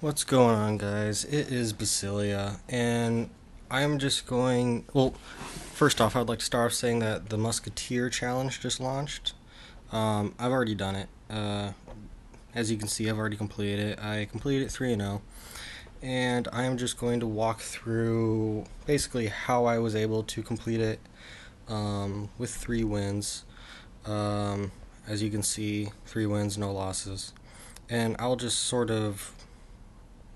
What's going on, guys? It is Basilia, and I'm just going. Well, first off, I'd like to start off saying that the Musketeer challenge just launched. I've already done it. As you can see, I've already completed it. I completed it 3-0, and I am just going to walk through basically how I was able to complete it with 3 wins. Um, as you can see, 3 wins, no losses. And I'll just sort of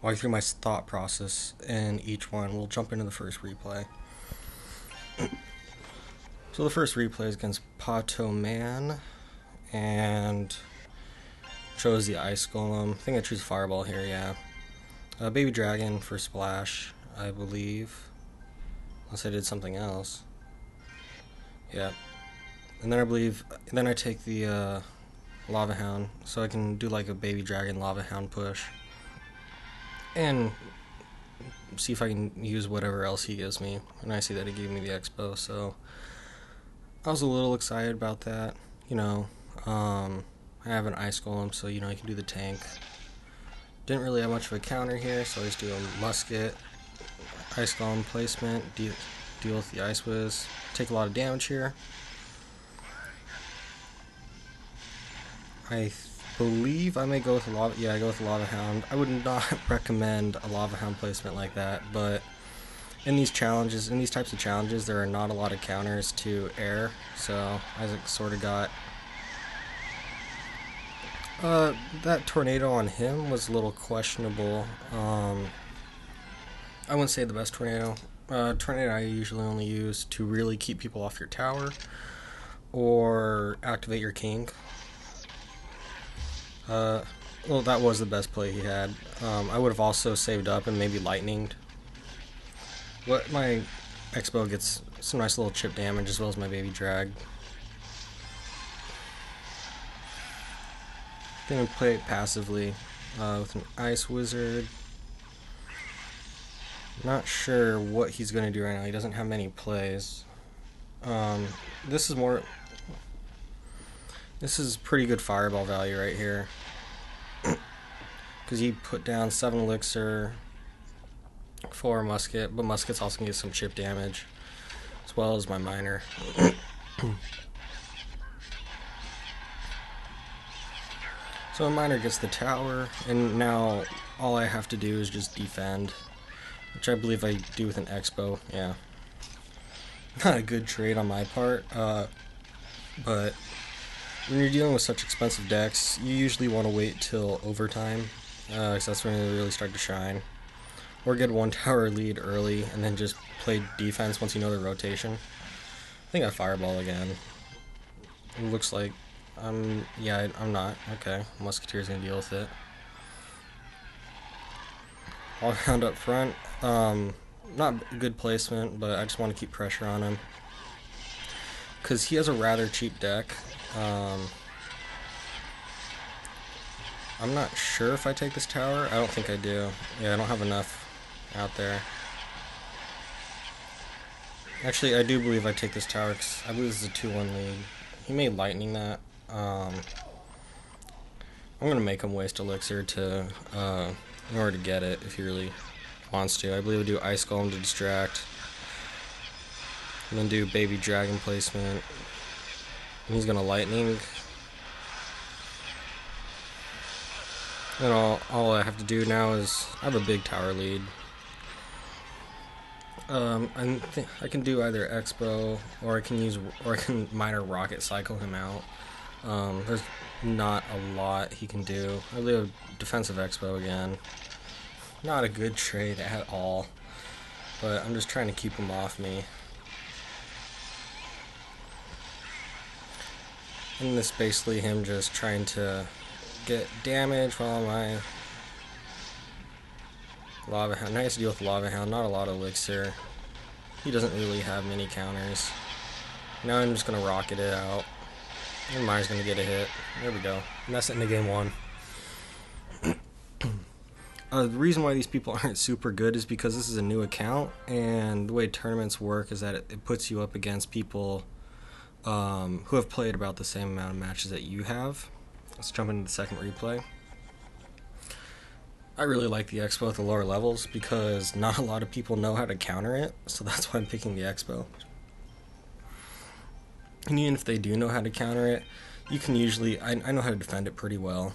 walk through my thought process in each one. We'll jump into the first replay. So the first replay is against Pato Man, and chose the Ice Golem. I think I choose Fireball here, yeah. Baby Dragon for Splash, I believe. Unless I did something else. Yeah. And then then I take the Lava Hound, so I can do like a Baby Dragon Lava Hound push. And see if I can use whatever else he gives me. And I see that he gave me the Expo, so I was a little excited about that. I have an Ice Golem, so I can do the tank. Didn't really have much of a counter here, so I just do a Musket, Ice Golem placement, deal with the Ice Whiz, take a lot of damage here. I believe I may go with a Lava. Yeah, I go with a Lava Hound. I would not recommend a Lava Hound placement like that, but in these types of challenges, there are not a lot of counters to air, so Isaac sort of got that tornado on him was a little questionable. I wouldn't say the best tornado. Tornado I usually only use to really keep people off your tower or activate your king. Well, that was the best play he had. I would have also saved up and maybe lightninged. What my Expo gets some nice little chip damage as well as my Baby Drag. Gonna play it passively with an Ice Wizard. Not sure what he's gonna do right now. He doesn't have many plays. This is pretty good Fireball value right here. Because he put down 7 Elixir for Musket, but Musket's also gonna get some chip damage, as well as my Miner. So my Miner gets the tower, and now all I have to do is just defend, which I believe I do with an Expo. Yeah, not a good trade on my part, but when you're dealing with such expensive decks, you usually want to wait till overtime, because that's when they really start to shine. Or get one tower lead early, and then just play defense once you know the rotation. I think I Fireball again. It looks like I'm not. Okay, Musketeer's gonna deal with it. All round up front. Not good placement, but I just want to keep pressure on him. Because he has a rather cheap deck. I'm not sure if I take this tower. I don't think I do. Yeah, I don't have enough out there. Actually, I do believe I take this tower because I believe this is a 2-1 lead. He may lightning that. I'm gonna make him waste Elixir in order to get it if he really wants to. I believe I do Ice Golem to distract, and then do Baby Dragon placement. And he's gonna lightning. And all I have to do now is I have a big tower lead. I can do either Expo or I can Miner Rocket cycle him out. There's not a lot he can do. I leave a defensive Expo again. Not a good trade at all, but I'm just trying to keep him off me. And this basically him just trying to get damage while my Lava Hound. Nice to deal with Lava Hound, not a lot of Elixir. He doesn't really have many counters. Now I'm just gonna rocket it out. And Mine's gonna get a hit. There we go. And that's it into game 1. The reason why these people aren't super good is because this is a new account, and the way tournaments work is that it puts you up against people who have played about the same amount of matches that you have. Let's jump into the second replay. I really like the Expo at the lower levels because not a lot of people know how to counter it, so that's why I'm picking the Expo. And even if they do know how to counter it, you can usually... I know how to defend it pretty well.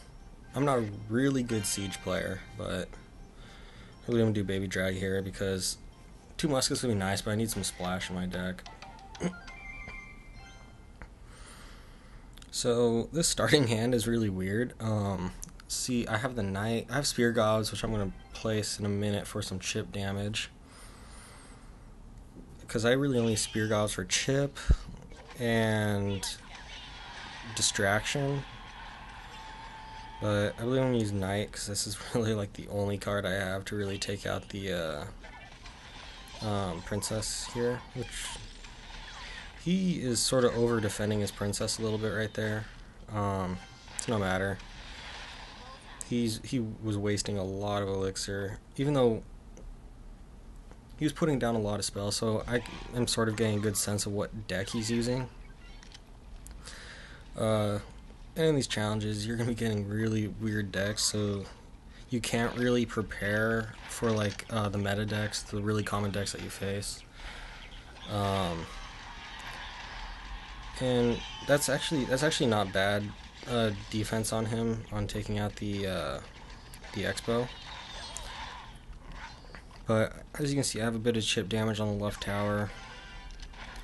I'm not a really good siege player, but I'm really going to do Baby Drag here because 2 muskets would be nice, but I need some splash in my deck. So this starting hand is really weird. See, I have the knight. I have spear gobs, which I'm going to place in a minute for some chip damage. Because I really only spear gobs for chip and distraction. But I really want to use knight because this is really like the only card I have to really take out the princess here, which he is sort of over defending his princess a little bit right there. It's no matter. He was wasting a lot of elixir, even though he was putting down a lot of spells, so I am sort of getting a good sense of what deck he's using. And in these challenges, you're going to be getting really weird decks, so you can't really prepare for like the meta decks, the really common decks that you face. And that's actually not bad defense on him on taking out the Expo. But as you can see, I have a bit of chip damage on the left tower,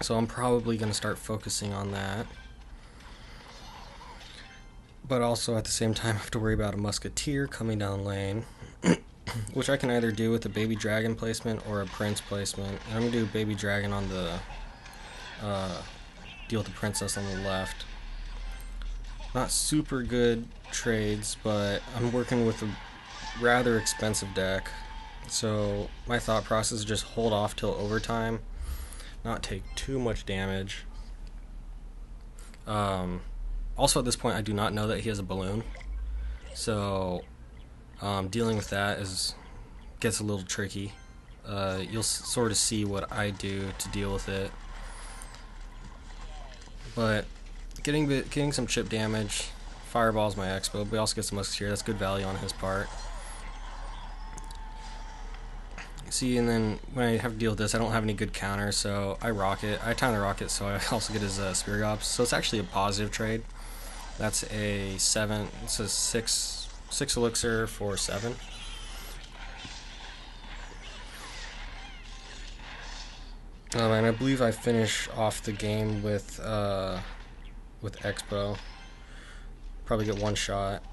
so I'm probably going to start focusing on that. But also at the same time I have to worry about a Musketeer coming down lane, which I can either do with a Baby Dragon placement or a Prince placement. And I'm going to do Baby Dragon on the deal with the Princess on the left. Not super good trades, but I'm working with a rather expensive deck. So my thought process is just hold off till overtime, not take too much damage. Also at this point I do not know that he has a balloon, so dealing with that gets a little tricky. You'll sort of see what I do to deal with it. But getting some chip damage, fireballs my Expo, but we also get some Musketeer. That's good value on his part. See, and then when I have to deal with this, I don't have any good counters, so I rocket. I time the rocket, so I also get his spear gobs. So it's actually a positive trade. That's a 7. It's a 6 elixir for 7. And I believe I finish off the game with Expo. Probably get 1 shot.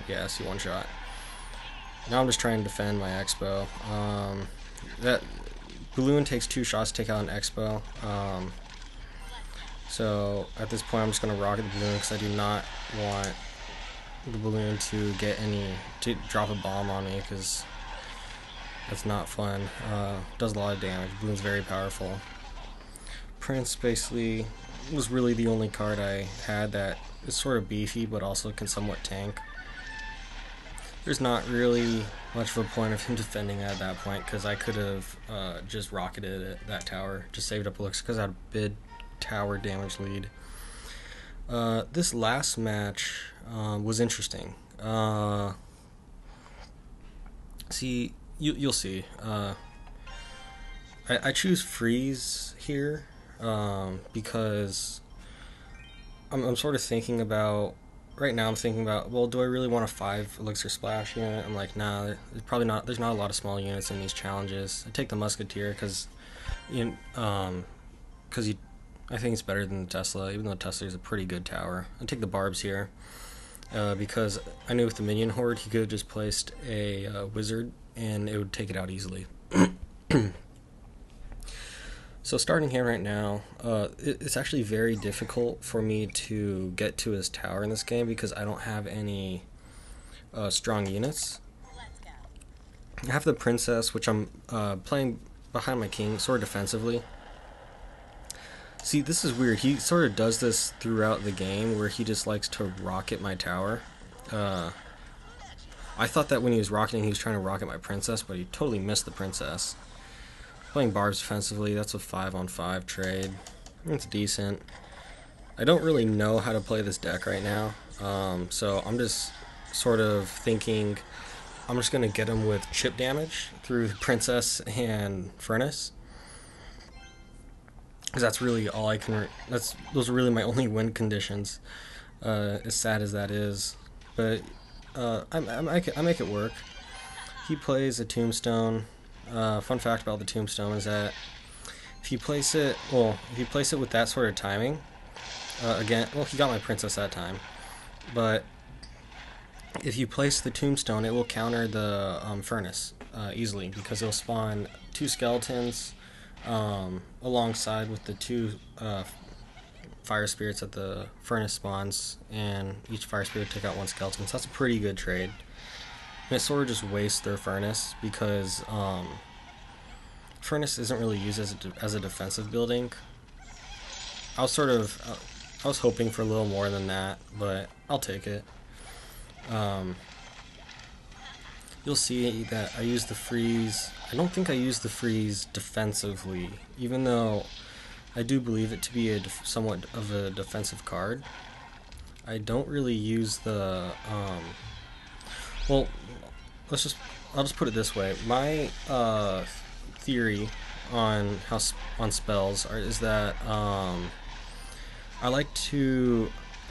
Yeah, I see 1 shot. Now I'm just trying to defend my Expo. That balloon takes 2 shots to take out an Expo. So at this point I'm just going to rocket the balloon because I do not want the balloon to drop a bomb on me, because that's not fun. Does a lot of damage. Balloon's very powerful. Prince basically was really the only card I had that is sort of beefy but also can somewhat tank. There's not really much of a point of him defending at that point, because I could have just rocketed at that tower, just saved up elixir because I had a big tower damage lead. This last match was interesting. See, you'll see. I choose freeze here because I'm sort of thinking about... Right now I'm thinking about, well, do I really want a 5 elixir splash unit? I'm like, nah, there's not a lot of small units in these challenges. I take the Musketeer because I think it's better than the Tesla, even though Tesla is a pretty good tower. I take the Barbs here because I knew with the minion horde he could have just placed a wizard and it would take it out easily. So starting here right now, it's actually very difficult for me to get to his tower in this game because I don't have any strong units. I have the princess, which I'm playing behind my king, sort of defensively. See, this is weird. He sort of does this throughout the game where he just likes to rocket my tower. I thought that when he was rocketing, he was trying to rocket my princess, but he totally missed the princess. Playing Barbs defensively, that's a 5-on-5 trade. It's decent. I don't really know how to play this deck right now, so I'm just sort of thinking I'm just gonna get him with chip damage through Princess and Furnace, because that's really all I can. Those are really my only win conditions. As sad as that is, but I make it work. He plays a Tombstone. Fun fact about the Tombstone is that if you place it with that sort of timing, he got my Princess that time, but if you place the Tombstone, it will counter the Furnace easily, because it'll spawn 2 skeletons alongside with the 2 fire spirits that the Furnace spawns, and each fire spirit take out 1 skeleton, so that's a pretty good trade. And it sort of just wastes their Furnace, because Furnace isn't really used as a defensive building. I was hoping for a little more than that, but I'll take it. You'll see that I use the freeze. I don't think I use the freeze defensively, even though I do believe it to be somewhat of a defensive card. I don't really use the well, I'll just put it this way. My theory on spells is that I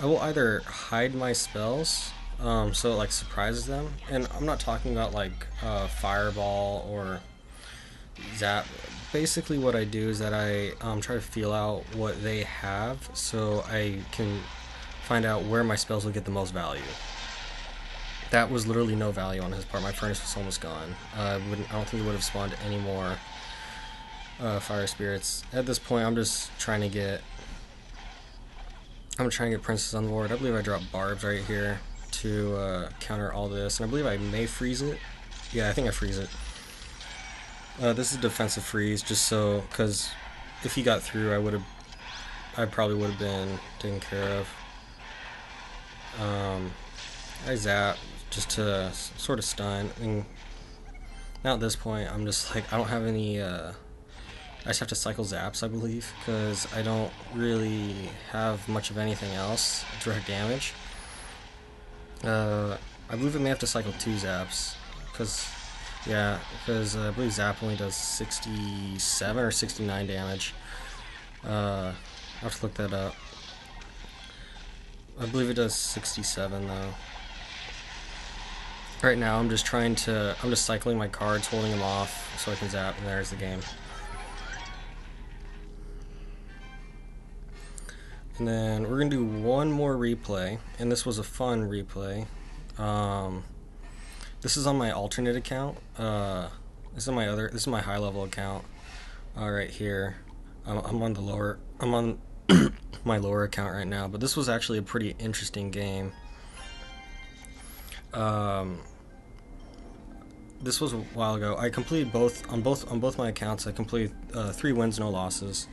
will either hide my spells so it like surprises them, and I'm not talking about like fireball or zap. Basically what I do is that I try to feel out what they have, so I can find out where my spells will get the most value. That was literally no value on his part. My Furnace was almost gone. I don't think he would have spawned any more fire spirits. At this point, I'm trying to get Princess on the board. I believe I dropped barbs right here to counter all this, and I believe I may freeze it. Yeah, I think I freeze it. This is defensive freeze, just so, because if he got through, I probably would have been taken care of. I zap just to sort of stun, and now at this point I'm just like, I don't have any I just have to cycle zaps, I believe, because I don't really have much of anything else direct damage. I believe I may have to cycle 2 zaps, because I believe zap only does 67 or 69 damage. I have to look that up. I believe it does 67 though. Right now I'm just cycling my cards, holding them off so I can zap, and there's the game. And then we're gonna do one more replay, and this was a fun replay. This is on my alternate account. This is my high level account. Right here. I'm on my lower account right now, but this was actually a pretty interesting game. This was a while ago. I completed on both my accounts. I completed 3 wins, no losses.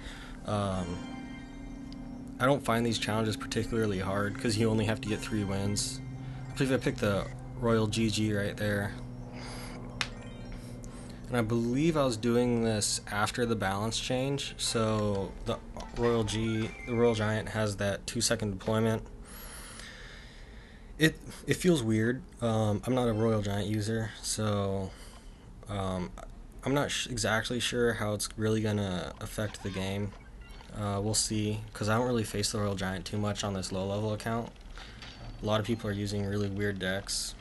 I don't find these challenges particularly hard, because you only have to get 3 wins. I believe I picked the Royal GG right there. And I believe I was doing this after the balance change, so the Royal Giant has that 2-second deployment. It feels weird. I'm not a Royal Giant user, so I'm not exactly sure how it's really gonna affect the game. We'll see, because I don't really face the Royal Giant too much on this low level account. A lot of people are using really weird decks,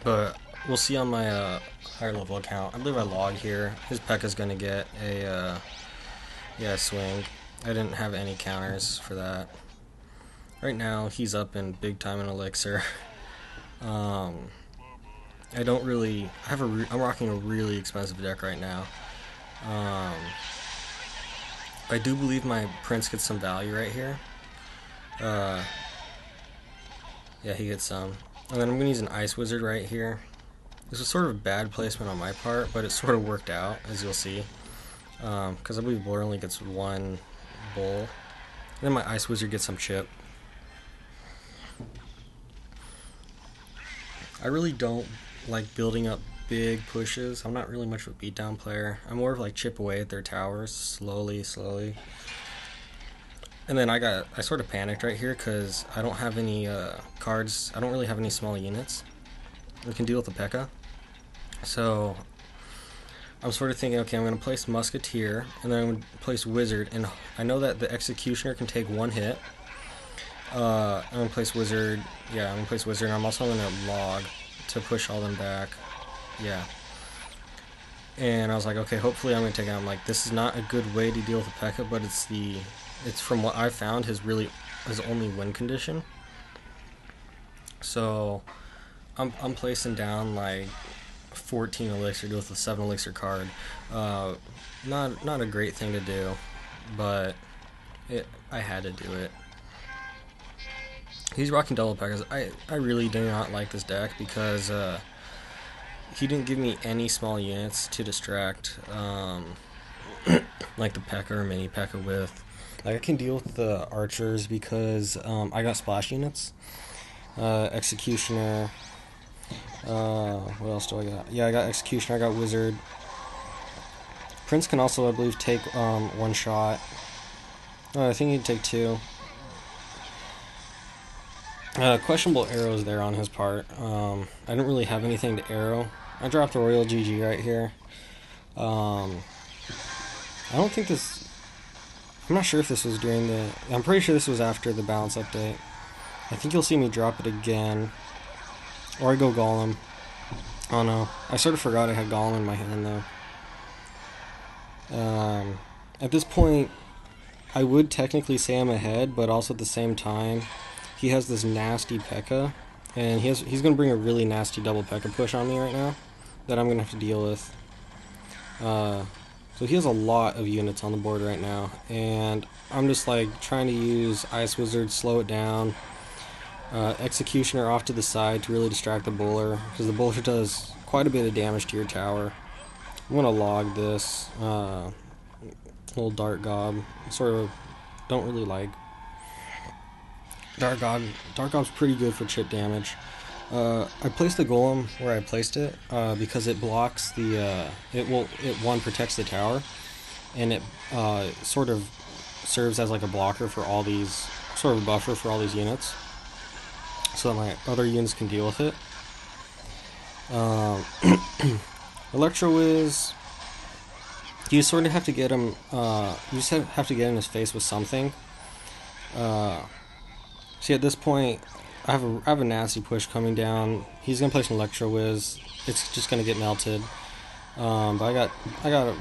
but we'll see on my higher level account. I believe I log here. His P.E.K.K.A.'s gonna get a swing. I didn't have any counters for that. Right now he's up in big time in Elixir. I'm rocking a really expensive deck right now. I do believe my Prince gets some value right here. Yeah, he gets some. And then I'm going to use an Ice Wizard right here. This was sort of a bad placement on my part, but it sort of worked out, as you'll see. Because I believe Blur only gets 1 bull. And then my Ice Wizard gets some chip. I really don't like building up big pushes. I'm not really much of a beatdown player. I'm more of like chip away at their towers, slowly. And then I sort of panicked right here because I don't have any cards. I don't really have any small units. it can deal with the P.E.K.K.A. So I'm sort of thinking, okay, I'm going to place Musketeer, and then I'm going to place Wizard, and I know that the Executioner can take one hit. I'm going to place Wizard, yeah, I'm going to place Wizard, and I'm also going to log to push all them back, yeah. And I was like, okay, hopefully I'm going to take it out. I'm like, this is not a good way to deal with the P.E.K.K.A, but it's from what I found, his only win condition. So I'm placing down like 14 elixir with a 7 elixir card. Not a great thing to do, but I had to do it. He's rocking double P.E.K.K.As. I really do not like this deck because he didn't give me any small units to distract like the P.E.K.K.A or mini P.E.K.K.A with. Like I can deal with the archers because I got splash units. Executioner. What else do I got? Yeah, I got Executioner, I got Wizard. Prince can also, I believe, take one shot. I think he'd take two. Questionable arrows there on his part. I didn't really have anything to arrow. I dropped the Royal GG right here. I don't think this... I'm not sure if this was during the... I'm pretty sure this was after the balance update. I think you'll see me drop it again. Or I go Golem. Oh no. I sort of forgot I had Golem in my hand though. At this point, I would technically say I'm ahead, but also at the same time, he has this nasty P.E.K.K.A. And he's going to bring a really nasty double P.E.K.K.A push on me right now that I'm going to have to deal with. So he has a lot of units on the board right now, and I'm just like trying to use Ice Wizard, slow it down. Executioner off to the side to really distract the bowler, because the bowler does quite a bit of damage to your tower. I'm going to log this little Dart Gob. Sort of don't really like Dart Gob. Dart Gob's pretty good for chip damage. I placed the Golem where I placed it because it blocks the it protects the tower, and it sort of serves as like a blocker for all these, sort of a buffer for all these units, so that my other units can deal with it. Electro Wiz, you sort of have to get him. You just have to get in his face with something. See, at this point, I have a nasty push coming down. He's gonna place an Electro Wiz. It's just gonna get melted. But I got a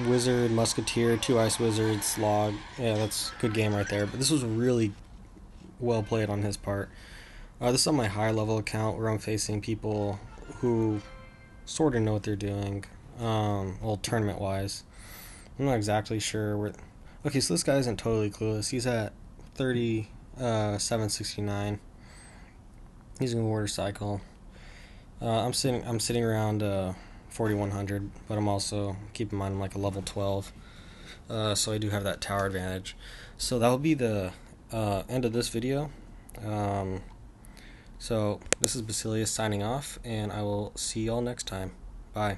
Wizard, Musketeer, 2 Ice Wizards, log. Yeah, that's a good game right there. But this was really well played on his part. This is on my high level account where I'm facing people who sort of know what they're doing. Well, tournament wise, I'm not exactly sure where. Okay, so this guy isn't totally clueless. He's at 3769. He's in Water Cycle. I'm sitting around 4100, but I'm also, keep in mind, I'm like a level 12, so I do have that tower advantage. So that will be the end of this video. So this is Basilius signing off, and I will see y'all next time. Bye.